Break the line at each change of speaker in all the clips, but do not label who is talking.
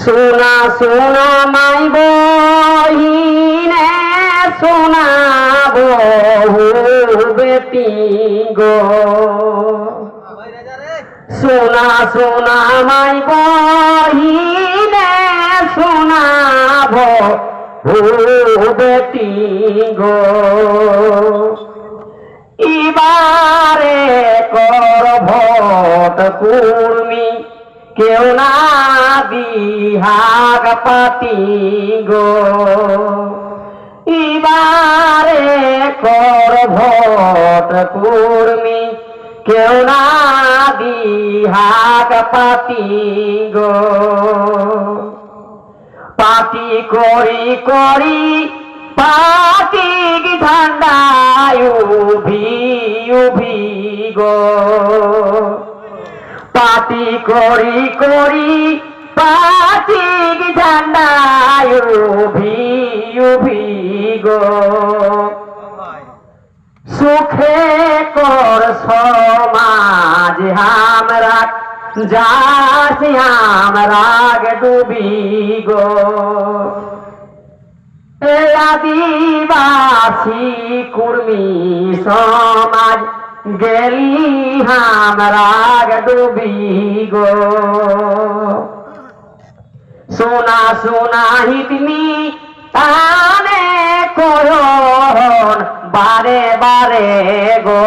সোনা সোনা মাই বহিনে সোনা বহু বেটি গো সোনা সোনা মাই বহিনে সোনা বহু বেটি গো ইবারে কর ভট কুর্মি কেউ না বিহাগ পাতি গো ইবারে কর ভট কুর্মি কেউ না বিহাগ পাতি গো পাতি করি করি পাতি ঝান্ডায় উভি উভি গো পাতি করি করি পাতি ঝান্ডায় উভি উভি গো সুখে কর সমাজ আমরা যাসি আমরা ডুবি গো আদিবাসী কুর্মী সমাজ গেলি আমরা ডুবি গো সোনা সোনা হিতমি তানে করন বারে বারে গো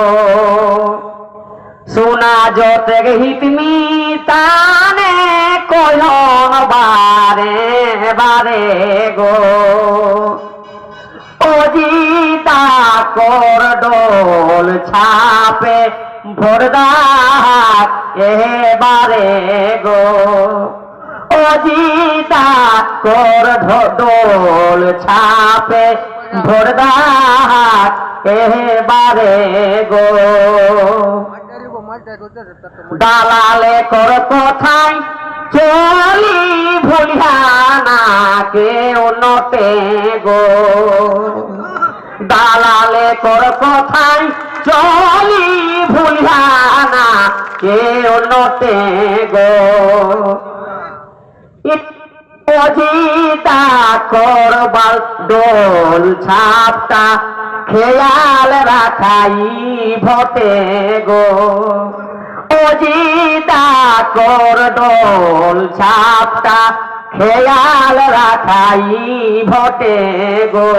সোনা যতে হিতমি তানে করন বারে বারে গো অজিতা কর ডোল ছাপে ভোরদাক এবারে গো অজিতা কর ডোল ছাপে ভোরদাক এবারে গো দালালে কর কোথায় চলি ভুলিয়ানা কেউ নতে গো দালালে কর কোথায় চলি ভুলিয়ানা কেউ নতে গো অজিতা করবার ডোল ছাপটা খেয়াল রাখাই ভোটে গো অজিতা কর ডোল ছাপটা খেয়াল রাখাই ভোটে গো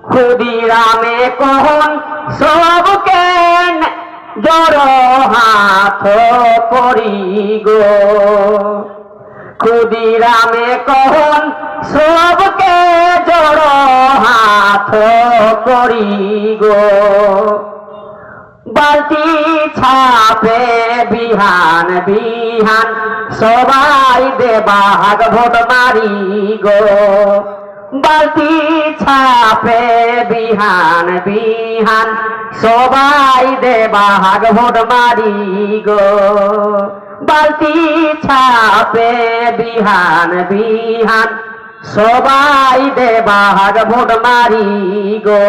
ক্ষুদিরামে কহন সবকে জড় হাত করি গো ক্ষুদিরামে কহন সবকে জড় হাত করি গো বালতি ছাপে বিহান বিহান সবাই দেবাগ ভোট মারি গো বালতি ছাপে বিহান বিহান সবাই দেবাগ ভোট মারি গো বালতি ছাপে বিহান বিহান সবাই দেবাগ ভোট মারি গো।